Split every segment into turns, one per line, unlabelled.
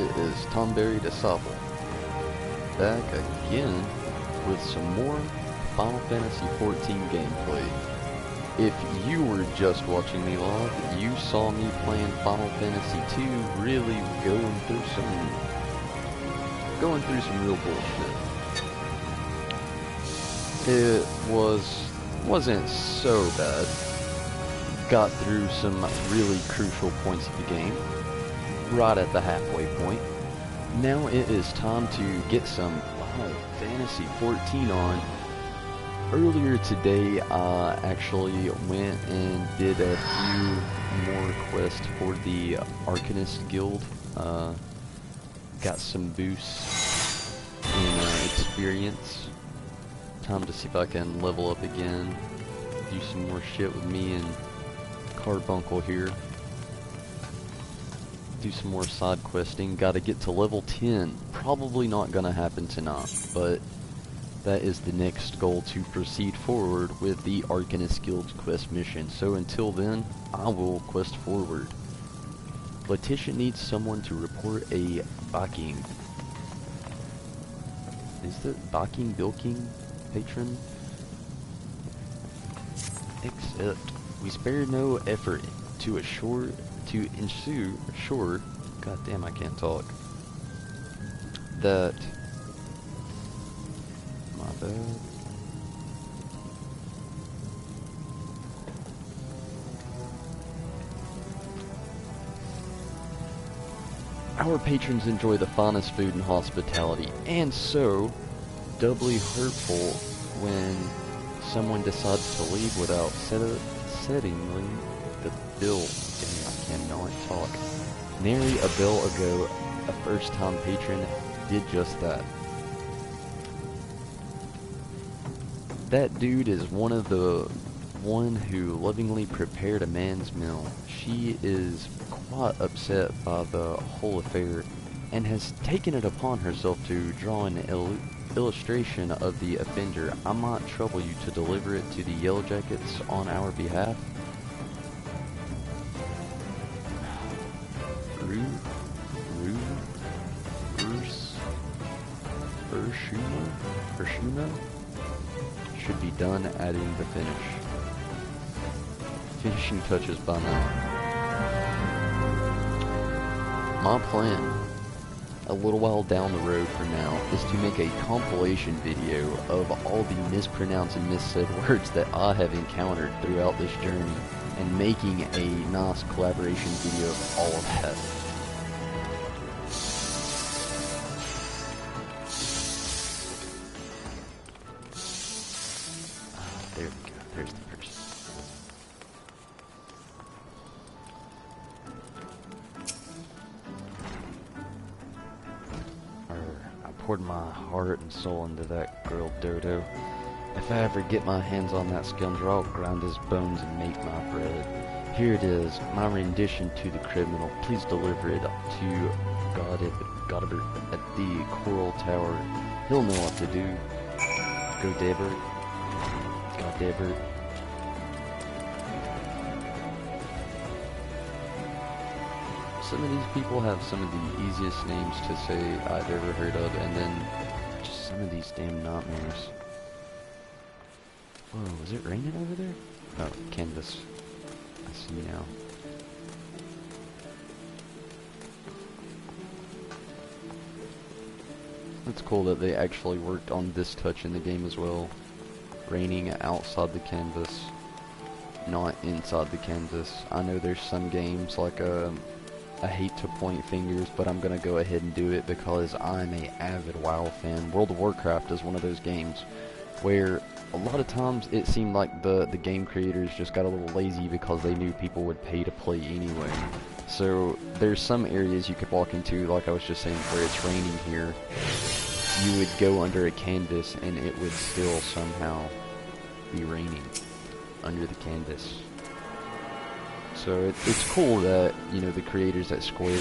it is Tomberry DeSable, back again with some more Final Fantasy XIV gameplay. If you were just watching me live, you saw me playing Final Fantasy II, really going through some real bullshit. It wasn't so bad. Got through some really crucial points of the game, right at the halfway point. Now it is time to get some Final Fantasy XIV on. Earlier today, I actually went and did a few more quests for the Arcanist Guild. Got some boosts in experience. Time to see if I can level up again. Do some more shit with me and Carbuncle here. Do some more side questing. Gotta get to level 10. Probably not gonna happen tonight, but that is the next goal, to proceed forward with the Arcanist Guild's quest mission. So until then, I will quest forward. Letitia needs someone to report a Baking. Is it Baking Bilking patron? Except we spare no effort to ensure. God damn, I can't talk. That. My bad. Our patrons enjoy the finest food and hospitality, and so doubly hurtful when someone decides to leave without setting the bill. Dang, I cannot talk. Nary a bell ago, a first-time patron did just that. That dude is one who lovingly prepared a man's meal. She is quite upset by the whole affair and has taken it upon herself to draw an illustration of the offender. I might trouble you to deliver it to the Yellow Jackets on our behalf. Urshuna should be done, adding the finishing touches by now. My plan, a little while down the road from now, is to make a compilation video of all the mispronounced and missaid words that I have encountered throughout this journey, and making a nice collaboration video of all of that. There we go, there's the person. I poured my heart and soul into that girl Dodo. If I ever get my hands on that scoundrel, I'll grind his bones and make my bread. Here it is, my rendition to the criminal. Please deliver it to Godibert at the Coral Tower. He'll know what to do. Go Debert. Godibert. Some of these people have some of the easiest names to say I've ever heard of, and then just some of these damn nightmares. Whoa, was it raining over there? Oh, canvas. I see now. It's cool that they actually worked on this touch in the game as well. Raining outside the canvas, not inside the canvas. I know there's some games like I hate to point fingers, but I'm gonna go ahead and do it because I'm a avid WoW fan. World of Warcraft is one of those games where a lot of times it seemed like the game creators just got a little lazy because they knew people would pay to play anyway. So there's some areas you could walk into, like I was just saying, where it's raining here. You would go under a canvas and it would still somehow be raining under the canvas. So it's cool that, you know, the creators at Square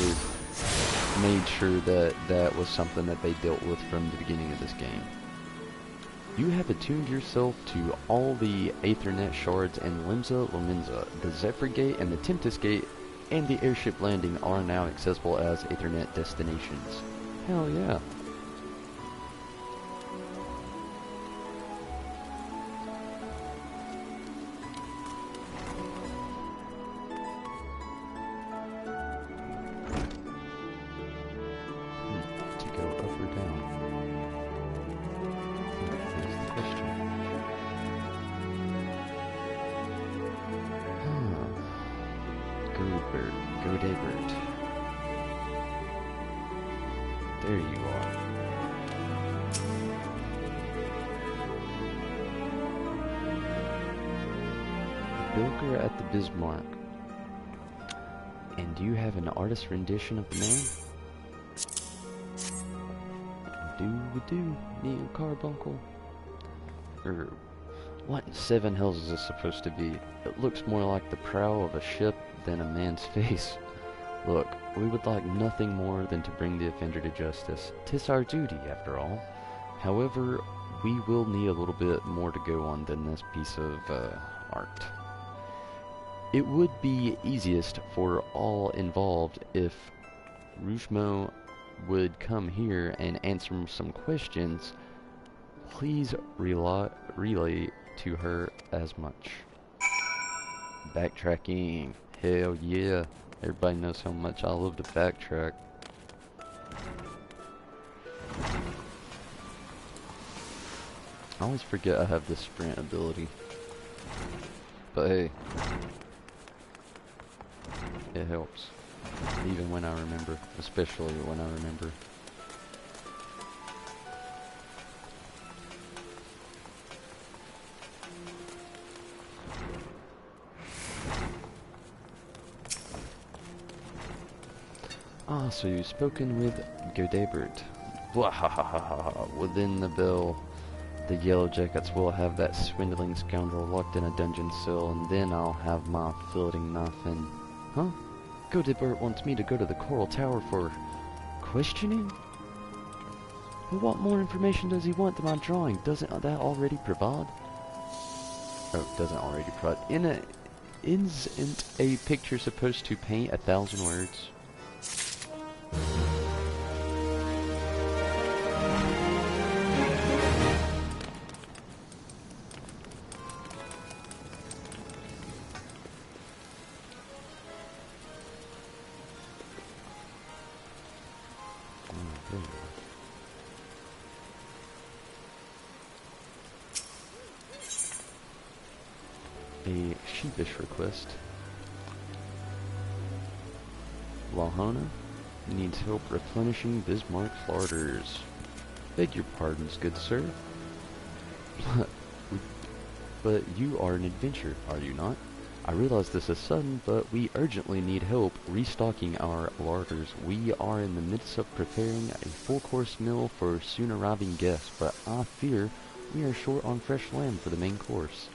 made sure that that was something that they dealt with from the beginning of this game. You have attuned yourself to all the Aethernet shards and Limsa Lominsa, the Zephyr Gate and the Tempest Gate and the airship landing are now accessible as Ethernet destinations. Hell yeah. To go up or down? That's the question. Go bird, go day bird. There you are. Bilker at the Bismarck. And do you have an artist rendition of the man? Do Neo Carbuncle? Or what in seven hells is this supposed to be? It looks more like the prow of a ship than a man's face. Look, we would like nothing more than to bring the offender to justice. 'Tis our duty, after all. However, we will need a little bit more to go on than this piece of art. It would be easiest for all involved if Rougemont would come here and answer some questions. Please relay to her as much. Backtracking. Hell yeah. Everybody knows how much I love to backtrack. I always forget I have this sprint ability. But hey, it helps. Even when I remember. Especially when I remember. Ah, so you've spoken with Godebert. Within the bill, the Yellow Jackets will have that swindling scoundrel locked in a dungeon cell, and then I'll have my filleting knife in. Huh? Godebert wants me to go to the Coral Tower for questioning? Well, what more information does he want than my drawing? Doesn't that already provide? Oh, doesn't already provide. Isn't a picture supposed to paint 1,000 words? A sheepish request. Lahona needs help replenishing Bismarck's larders. Beg your pardons, good sir. But you are an adventurer, are you not? I realize this is sudden, but we urgently need help restocking our larders. We are in the midst of preparing a full-course meal for soon-arriving guests, but I fear we are short on fresh lamb for the main course.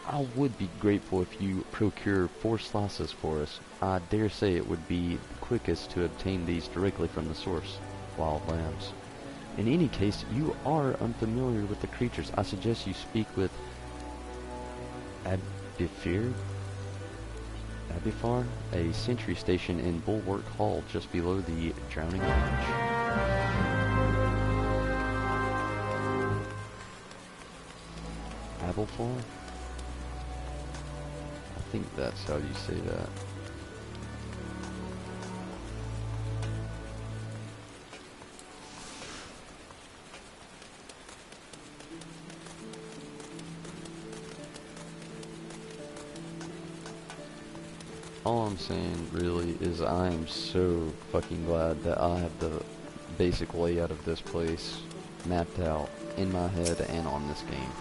I would be grateful if you procure 4 slices for us. I dare say it would be the quickest to obtain these directly from the source, wild lambs. In any case, you are unfamiliar with the creatures. I suggest you speak with Abifar, a sentry station in Bulwark Hall just below the Drowning Lodge. Abifar? I think that's how you say that. All I'm saying really is I am so fucking glad that I have the basic layout of this place mapped out in my head and on this game.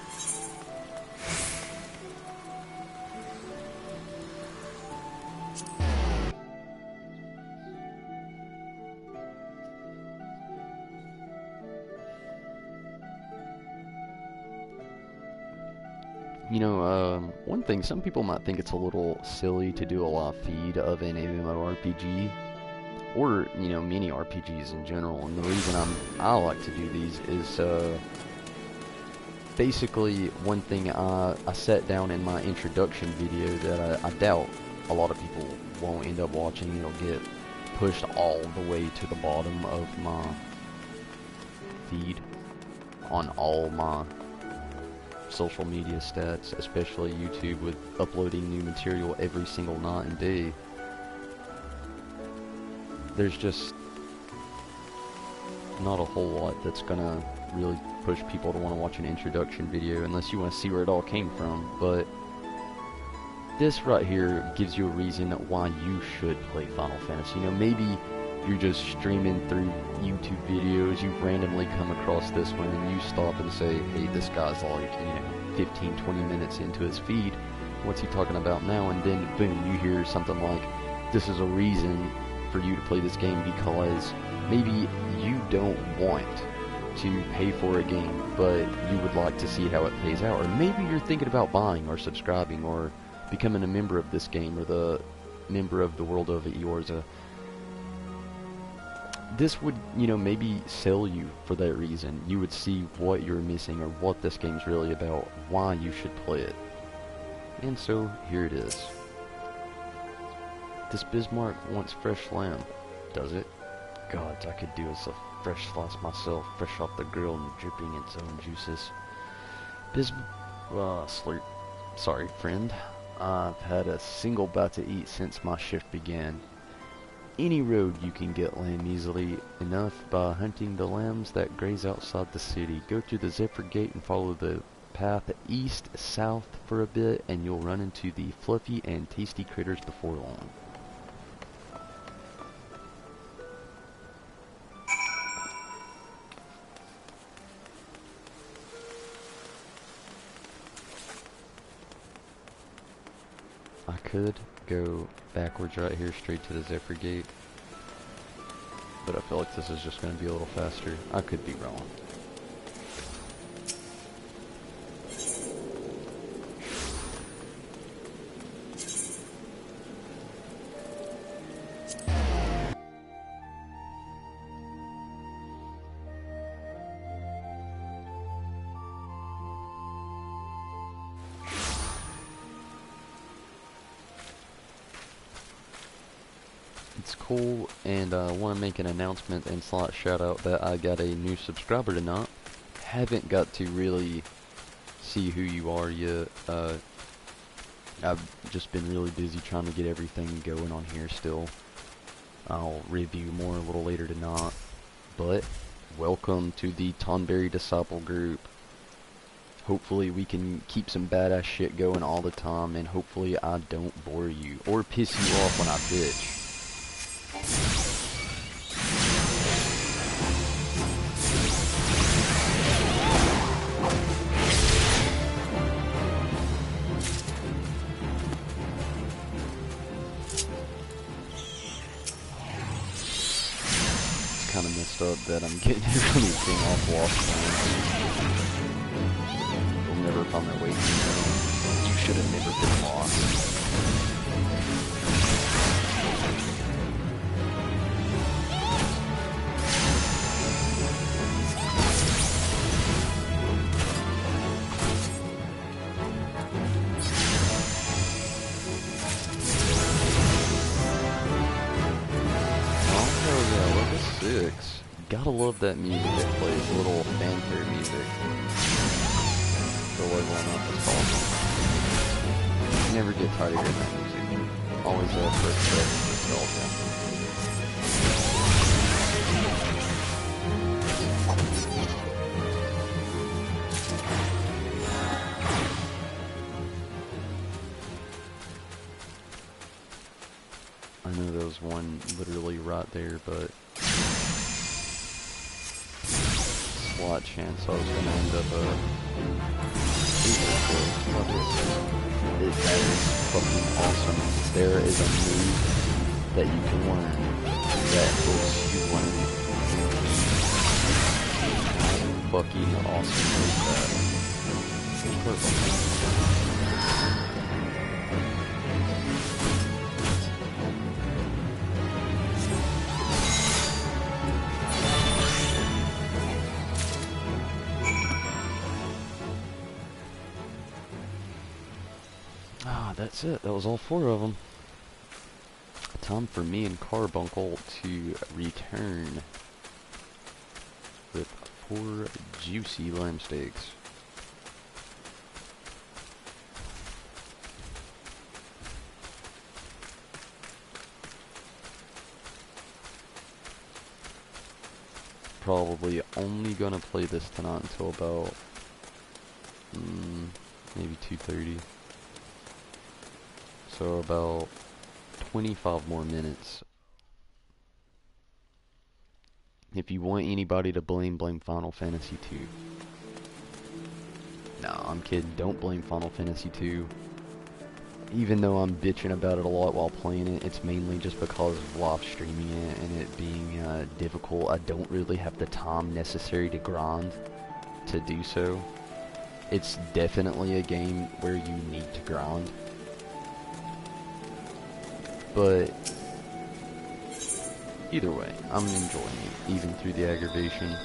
You know, one thing, some people might think it's a little silly to do a live feed of an MMORPG, or, you know, mini RPGs in general, and the reason I like to do these is, basically, one thing I set down in my introduction video that I doubt a lot of people won't end up watching. It'll get pushed all the way to the bottom of my feed on all my social media stats, especially YouTube, with uploading new material every single night and day. There's just not a whole lot that's gonna really push people to want to watch an introduction video unless you want to see where it all came from. But this right here gives you a reason why you should play Final Fantasy. You know, maybe you're just streaming through YouTube videos, you randomly come across this one and you stop and say, hey, this guy's like, you know, 15, 20 minutes into his feed, what's he talking about now? And then boom, you hear something like, this is a reason for you to play this game because maybe you don't want to pay for a game, but you would like to see how it plays out. Or maybe you're thinking about buying or subscribing or becoming a member of this game or the member of the world of Eorza. This would, you know, maybe sell you for that reason. You would see what you're missing or what this game's really about, why you should play it. And so, here it is. This Bismarck wants fresh lamb, does it? Gods, I could do as a fresh slice myself, fresh off the grill and dripping its own juices. Slurp. Sorry, friend. I've had a single bite to eat since my shift began. Any road you can get lamb easily enough by hunting the lambs that graze outside the city. Go through the Zephyr Gate and follow the path east-south for a bit, and you'll run into the fluffy and tasty critters before long. I could go backwards right here straight to the Zephyr Gate, but I feel like this is just going to be a little faster. I could be wrong. It's cool, and I want to make an announcement and slight shout out that I got a new subscriber tonight. Haven't got to really see who you are yet. I've just been really busy trying to get everything going on here still. I'll review more a little later tonight. But welcome to the Tonberry Disciple group. Hopefully we can keep some badass shit going all the time, and hopefully I don't bore you or piss you off when I bitch. It's kind of messed up that I'm getting everything off lost. You'll never find that way to know. You should have never been lost. Gotta love that music that plays, a little fanfare music. The leveling up is awesome. Never get tired of hearing that music. Always first for nostalgia. I know there was one literally right there, but slight chance I was going to end up that is fucking awesome. There is a move that you can learn that hopes you learn. Fucking awesome is that. Perfect. That's it. That was all 4 of them. time for me and Carbuncle to return with 4 juicy lamb steaks. Probably only gonna play this tonight until about maybe 2:30. So about 25 more minutes. If you want anybody to blame Final Fantasy 2. No, I'm kidding. Don't blame Final Fantasy 2. Even though I'm bitching about it a lot while playing it, it's mainly just because of live streaming it and it being difficult. I don't really have the time necessary to grind to do so. It's definitely a game where you need to grind. But either way, I'm enjoying it, even through the aggravation.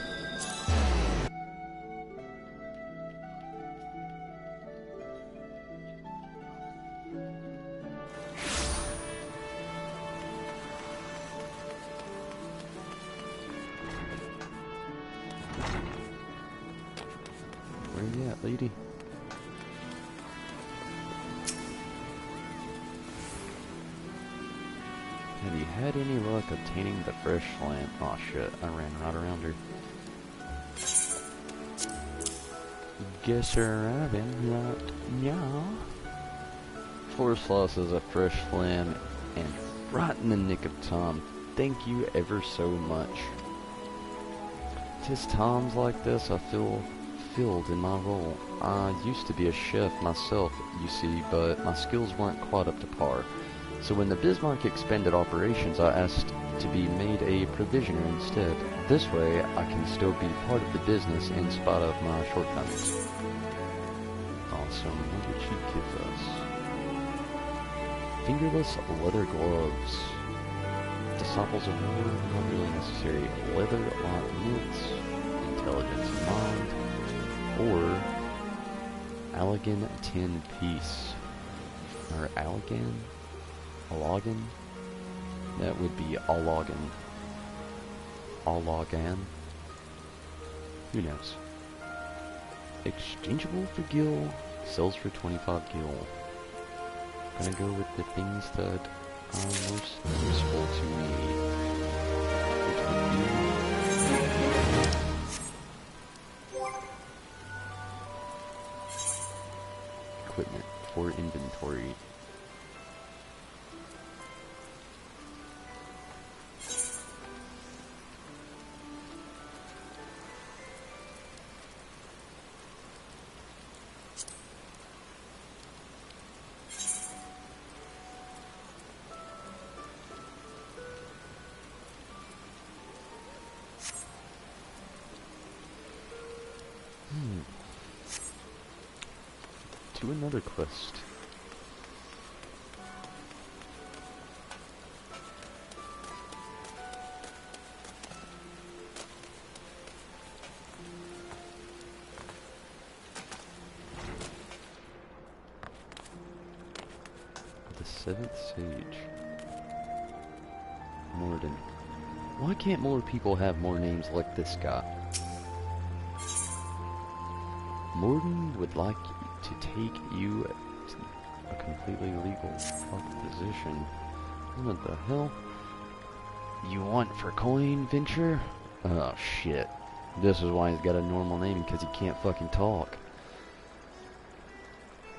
Where you at, lady? Have you had any luck obtaining the fresh lamp? Oh shit, I ran right around her. Guess you're having that, yeah. 4 slices of fresh lamb, and right in the nick of time. Thank you ever so much. 'Tis times like this I feel filled in my role. I used to be a chef myself, you see, but my skills weren't quite up to par. So when the Bismarck expanded operations, I asked to be made a provisioner instead. This way, I can still be part of the business in spite of my shortcomings. Awesome. What did she give us? Fingerless leather gloves. Disciples of War, not really necessary. Leather like mitts. Intelligence mind. Or Allegan 10 piece. Or Allegan? Allagan? That would be Allagan. Allagan? Who knows? Exchangeable for gil. Sells for 25 gil. Gonna go with the things that are most useful to me. Which would be equipment for inventory. To another quest. The 7th Sage. Morden. Why can't more people have more names like this guy? Morden would like to take you to a completely legal proposition. What the hell? You want for coin, venture? Oh shit. This is why he's got a normal name, because he can't fucking talk.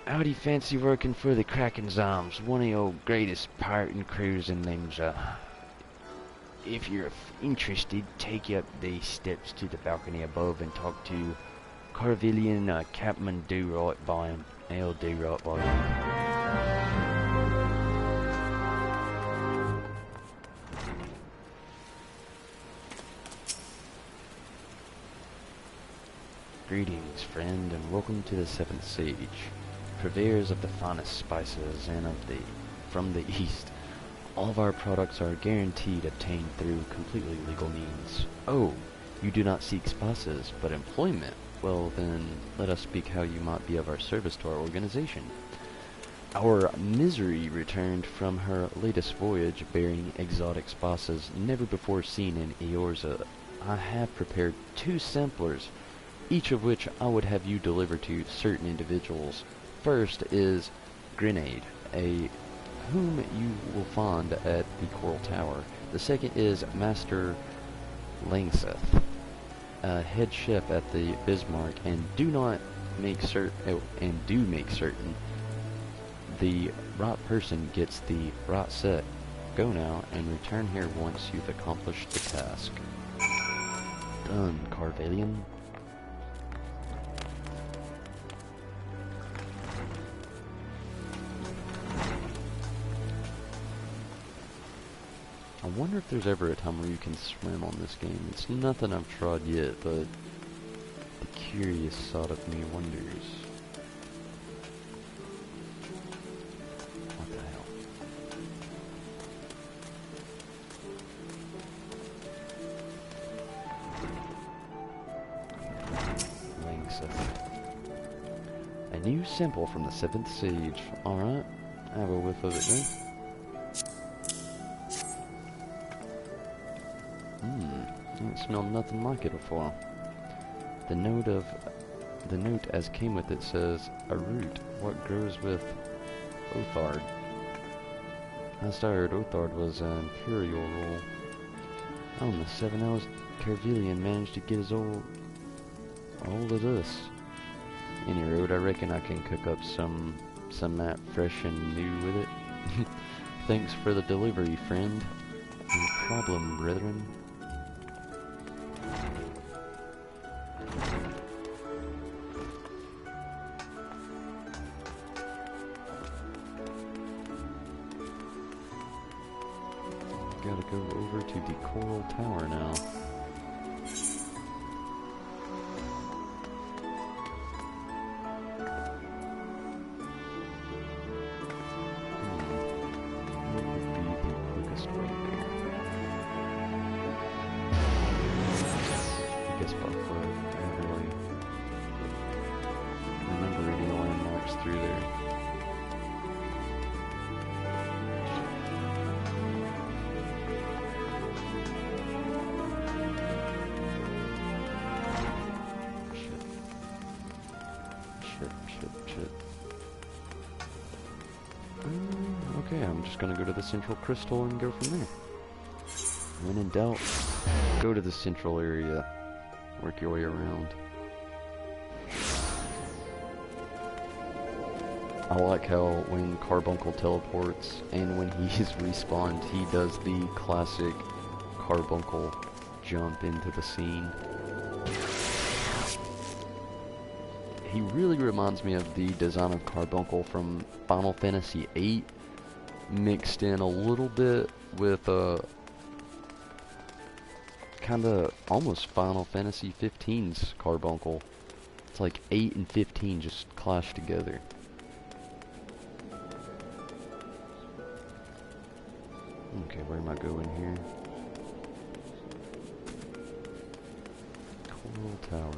How'd you fancy working for the Kraken's Arms, one of your greatest pirating crews in Limsa? If you're interested, take up these steps to the balcony above and talk to Carvillian Captain Do Right by him. He'll do right by you. Greetings, friend, and welcome to the 7th Sage, purveyors of the finest spices and from the East. All of our products are guaranteed obtained through completely legal means. Oh, you do not seek spices, but employment. Well then, let us speak how you might be of our service to our organization. Our Misery returned from her latest voyage bearing exotic spices never before seen in Eorza. I have prepared 2 samplers, each of which I would have you deliver to certain individuals. First is Grenade, whom you will find at the Coral Tower. The second is Master Langseth, head chef at the Bismarck, and do make certain the right person gets the right set. Go now and return here once you've accomplished the task. Done, Carvalian. I wonder if there's ever a time where you can swim on this game. It's nothing I've tried yet, but the curious side of me wonders. What the hell? Langseth. A new sample from the 7th Siege. Alright, I have a whiff of it then. I haven't smelled nothing like it before. The note as came with it says, a root, what grows with Othard. Last I heard, Othard was an imperial rule. On the 7 hours, Carvalian managed to get his old of this. Any road, I reckon I can cook up some map fresh and new with it. Thanks for the delivery, friend. No problem, brethren. Gotta go over to the Coral Tower now. What would be the quickest way there? I guess by foot. I don't really remember any landmarks through there. Shit. Okay, I'm just gonna go to the central crystal and go from there. When in doubt, go to the central area. Work your way around. I like how when Carbuncle teleports and when he is respawned, he does the classic Carbuncle jump into the scene. He really reminds me of the design of Carbuncle from Final Fantasy VIII, mixed in a little bit with kinda almost Final Fantasy 15's Carbuncle. It's like 8 and 15 just clashed together. Okay, where am I going here? Coral Tower.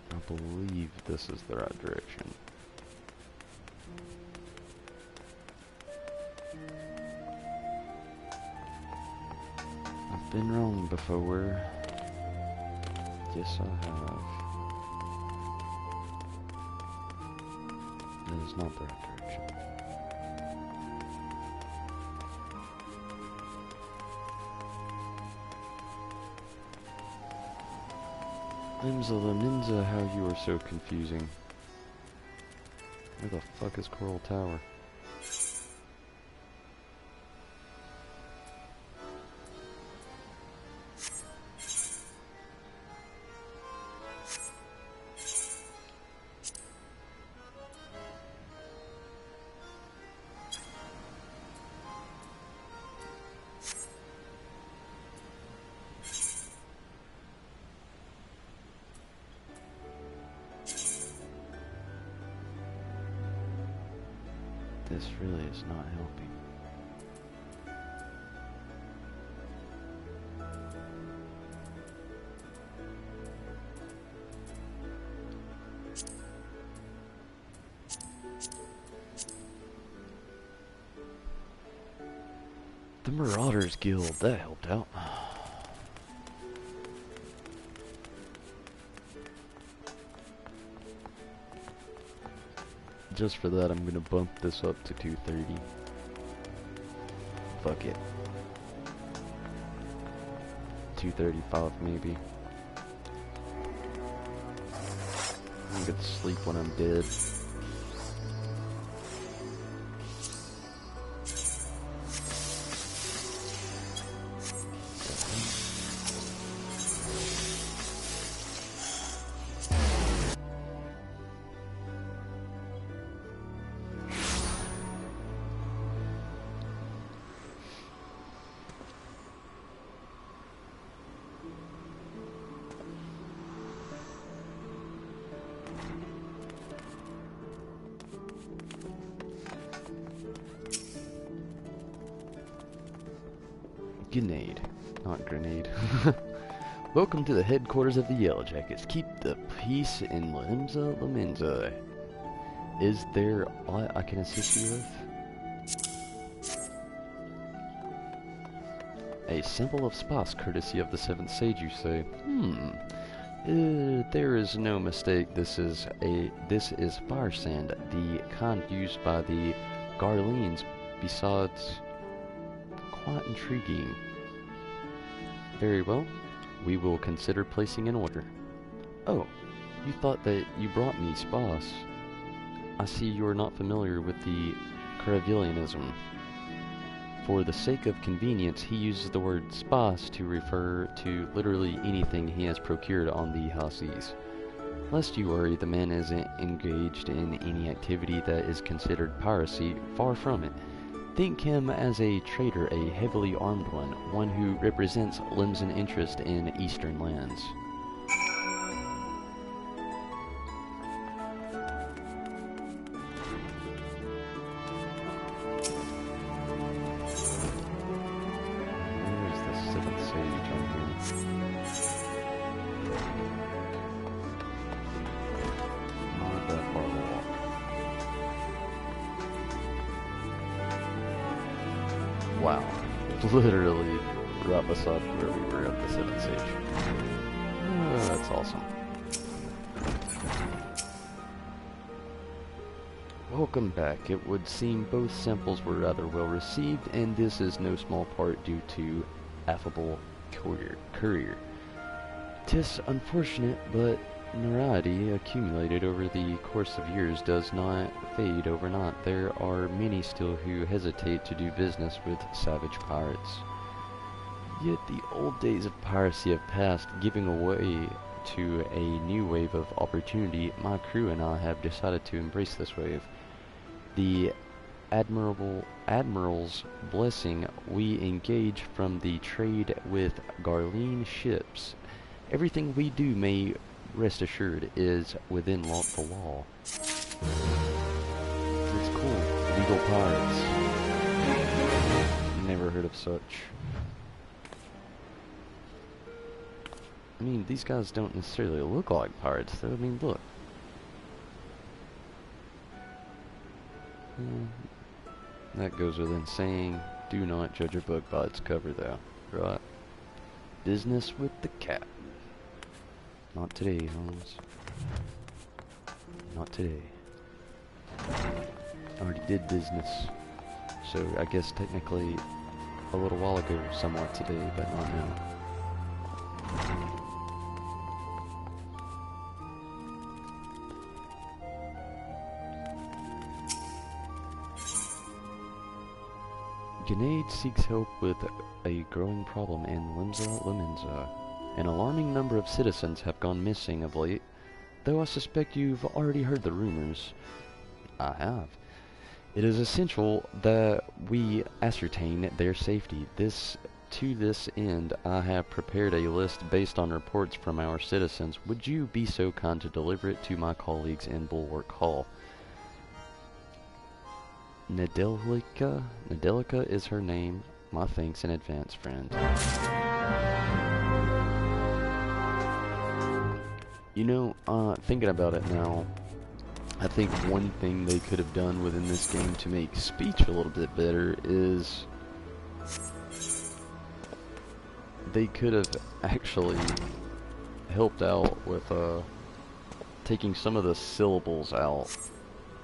I believe this is the right direction. I've been wrong before. Yes, I have. That is not the right direction. Ninja, how you are so confusing. Where the fuck is Coral Tower? This really is not helping. Marauders Guild, that helped out. Just for that, I'm gonna bump this up to 230. Fuck it. 235 maybe. I'm gonna sleep when I'm dead. Grenade, not grenade. Welcome to the headquarters of the Yellow Jackets. Keep the peace in Limsa Laminza. Is there aught I can assist you with? A sample of spice, courtesy of the Seventh Sage, you say? There is no mistake. This is fire sand, the kind used by the Garleans. Besides, quite intriguing. Very well. We will consider placing an order. Oh, you thought that you brought me spice. I see you are not familiar with the Caravillianism. For the sake of convenience, he uses the word spice to refer to literally anything he has procured on the high seas. Lest you worry, the man isn't engaged in any activity that is considered piracy. Far from it. Think him as a trader, a heavily armed one who represents Limsan interest in eastern lands. Where is the Seventh Sage on here? Not that far to walk. Wow, literally right beside where we were at the Seventh Sage. Oh, that's awesome. Welcome back. It would seem both samples were rather well received, and this is no small part due to affable courier. 'Tis unfortunate, but notoriety accumulated over the course of years does not fade overnight. There are many still who hesitate to do business with savage pirates. Yet the old days of piracy have passed, giving way to a new wave of opportunity. My crew and I have decided to embrace this wave. The Admiral's blessing, we engage from the trade with Garlean ships. Everything we do, may rest assured, is within the law. It's cool. Legal pirates. Never heard of such. I mean, these guys don't necessarily look like pirates, though. I mean, look. That goes within saying, do not judge a book by its cover, though. Right? Business with the cat. Not today, Holmes. Not today. Already did business. So, I guess technically a little while ago, somewhat today, but not now. Grenade seeks help with a growing problem in Limsa Laminza. An alarming number of citizens have gone missing of late, though I suspect you've already heard the rumors. I have. It is essential that we ascertain their safety. To this end, I have prepared a list based on reports from our citizens. Would you be so kind to deliver it to my colleagues in Bulwark Hall? Nedelica is her name. My thanks in advance, friend. You know, thinking about it now, I think one thing they could have done within this game to make speech a little bit better is they could have actually helped out with taking some of the syllables out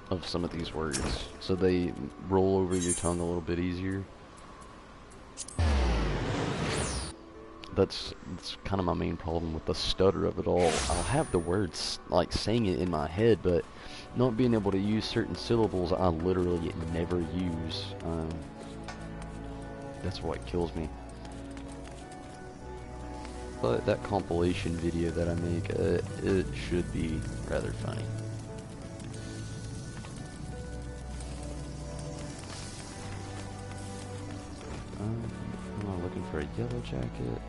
of some of these words so they roll over your tongue a little bit easier. That's kind of my main problem with the stutter of it all. I'll have the words, like, saying it in my head, but not being able to use certain syllables I literally never use. That's what kills me. But that compilation video that I make, it should be rather funny. Am I looking for a yellow jacket?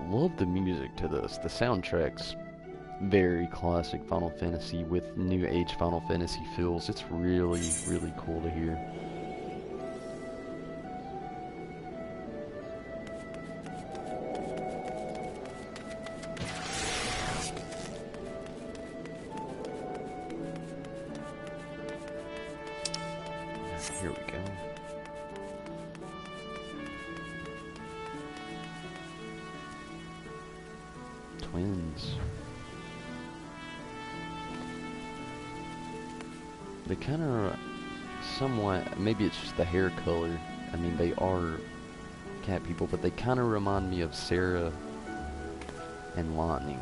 Love the music to this. The soundtrack's very classic Final Fantasy with new age Final Fantasy feels. It's really, really cool to hear. Here we go. Twins. They kind of somewhat, maybe it's just the hair color. I mean, they are cat people, but they kind of remind me of Sarah and Lightning.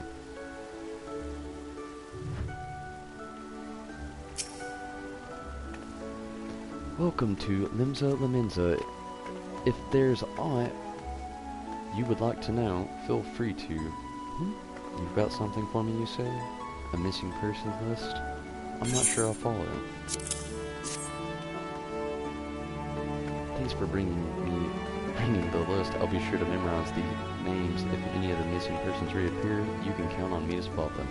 Welcome to Limsa Laminza. If there's aught you would like to know, feel free to. You've got something for me, you say? A missing persons list? I'm not sure I'll follow. Thanks for bringing the list. I'll be sure to memorize the names. If any of the missing persons reappear, you can count on me to spot them.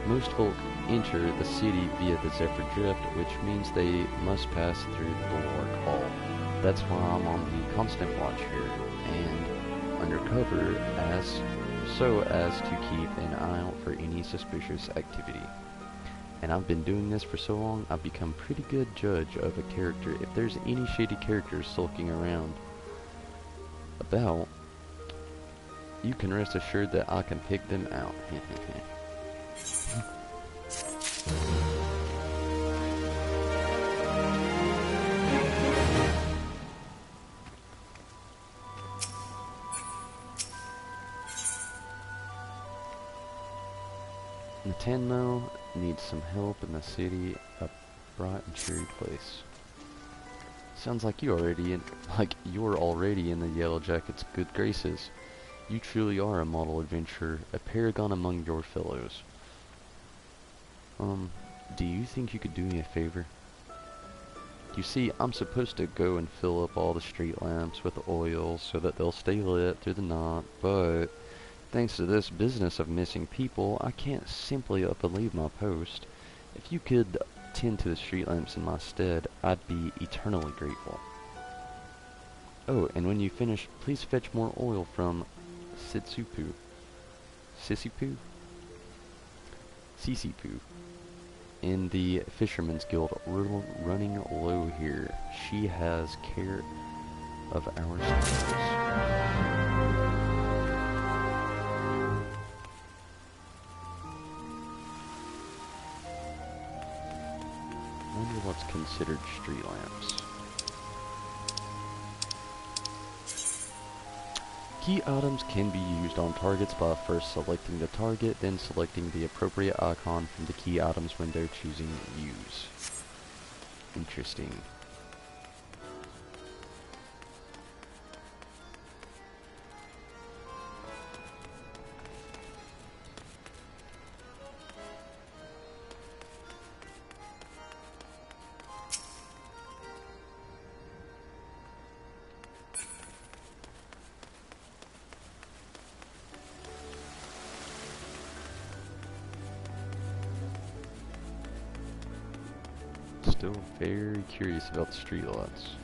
Most folk enter the city via the Zephyr Drift, which means they must pass through the Bulwark Hall. That's why I'm on the constant watch here, and undercover so as to keep an eye out for any suspicious activity. And I've been doing this for so long, I've become a pretty good judge of a character. If there's any shady characters sulking around about, you can rest assured that I can pick them out. Natanmo needs some help in the city, a bright and cheery place. Sounds like you're already in the Yellow Jacket's good graces. You truly are a model adventurer, a paragon among your fellows. Do you think you could do me a favor? You see, I'm supposed to go and fill up all the street lamps with oil so that they'll stay lit through the night, but thanks to this business of missing people, I can't simply up and leave my post. If you could tend to the street lamps in my stead, I'd be eternally grateful. Oh, and when you finish, please fetch more oil from Sisipu. In the Fisherman's Guild. We're running low here. She has care of our stores. Wonder what's considered street lamps. Key items can be used on targets by first selecting the target, then selecting the appropriate icon from the key items window, choosing use. Interesting. Still very curious about the streetlights.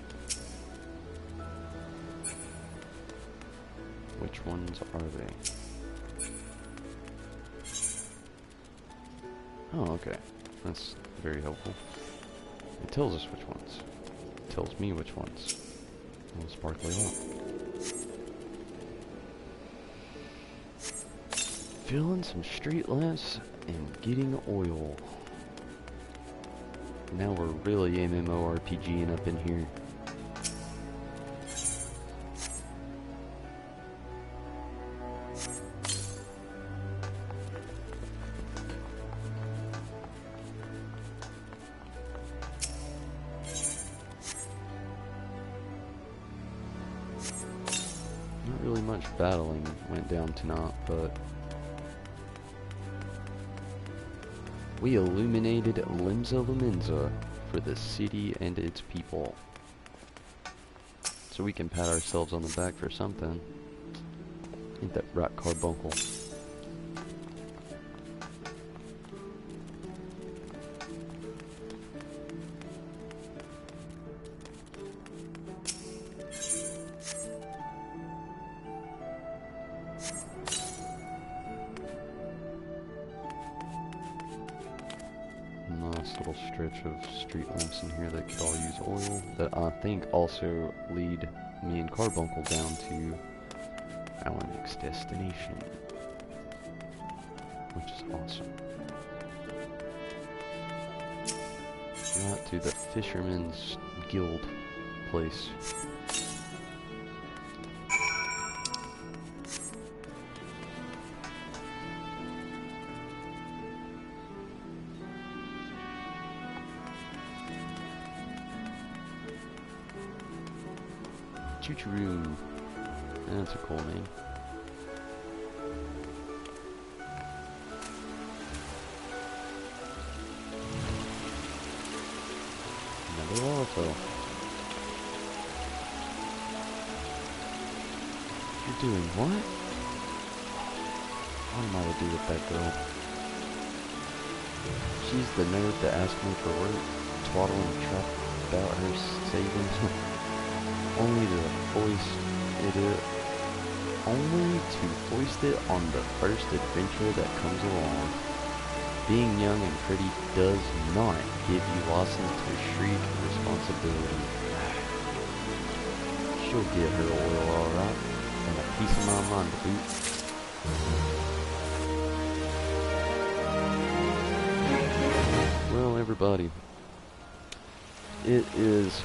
Which ones are they? Oh, okay. That's very helpful. It tells us which ones. It tells me which ones. Oh, sparkly light. Filling some street lamps and getting oil. Now we're really MMORPGing up in here. Not really much battling went down tonight, but we illuminated Limsa Lumenza for the city and its people. So we can pat ourselves on the back for something. Ain't that right, Carbuncle? Nice little stretch of street lamps in here that could all use oil, that I think also lead me and Carbuncle down to our next destination, which is awesome. Right to the Fisherman's Guild place. Choo-choo-roo. That's a cool name. Another auto. You're doing what? What am I to do with that girl? She's the nerd that asked me for work, twaddling a truck about her savings. Only to foist it on the first adventure that comes along. Being young and pretty does not give you license to shriek responsibility. She'll get her oil alright, and a piece of my mind to boot. Well, everybody, it is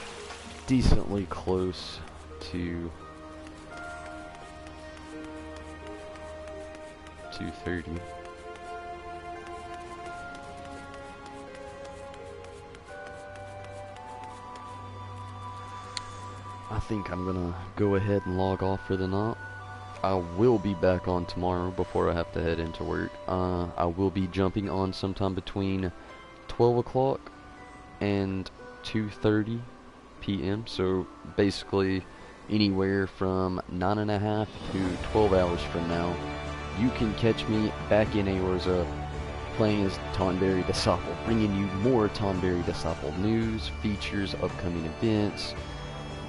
decently close to 2:30. I think I'm gonna go ahead and log off for the night. I will be back on tomorrow before I have to head into work. I will be jumping on sometime between 12 o'clock and 2:30 p.m. So basically anywhere from 9.5 to 12 hours from now, you can catch me back in Aorza playing as Tonberry Disciple, bringing you more Tonberry Disciple news, features, upcoming events,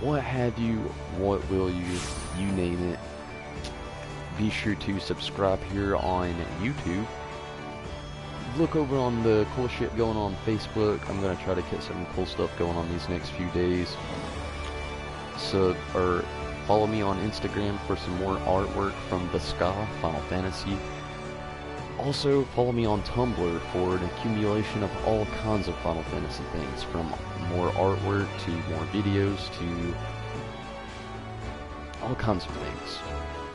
what have you, what will you name it. Be sure to subscribe here on YouTube. Look over on the cool shit going on Facebook. I'm gonna try to get some cool stuff going on these next few days. So, or follow me on Instagram for some more artwork from the Sky Final Fantasy. Also, follow me on Tumblr for an accumulation of all kinds of Final Fantasy things, from more artwork to more videos to all kinds of things.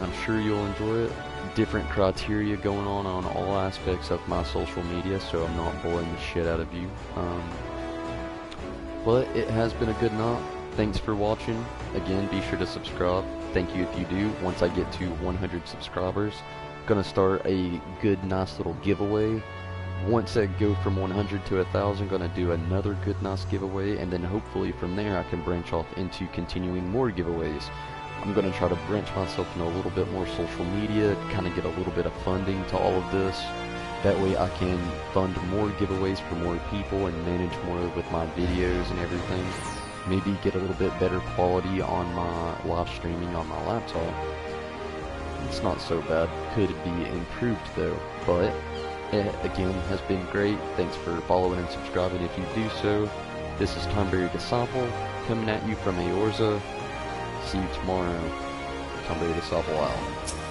I'm sure you'll enjoy it. Different criteria going on all aspects of my social media, so I'm not boring the shit out of you. But it has been a good night. Thanks for watching. Again, be sure to subscribe. Thank you if you do. Once I get to 100 subscribers, gonna start a good, nice little giveaway. Once I go from 100 to 1,000, gonna do another good, nice giveaway, and then hopefully from there I can branch off into continuing more giveaways. I'm going to try to branch myself into a little bit more social media, kind of get a little bit of funding to all of this. That way I can fund more giveaways for more people and manage more with my videos and everything. Maybe get a little bit better quality on my live streaming on my laptop. It's not so bad. Could be improved though, but it again has been great. Thanks for following and subscribing if you do so. This is Tomberry Disciple coming at you from Eorza. See you tomorrow. Tomberry Disciple out.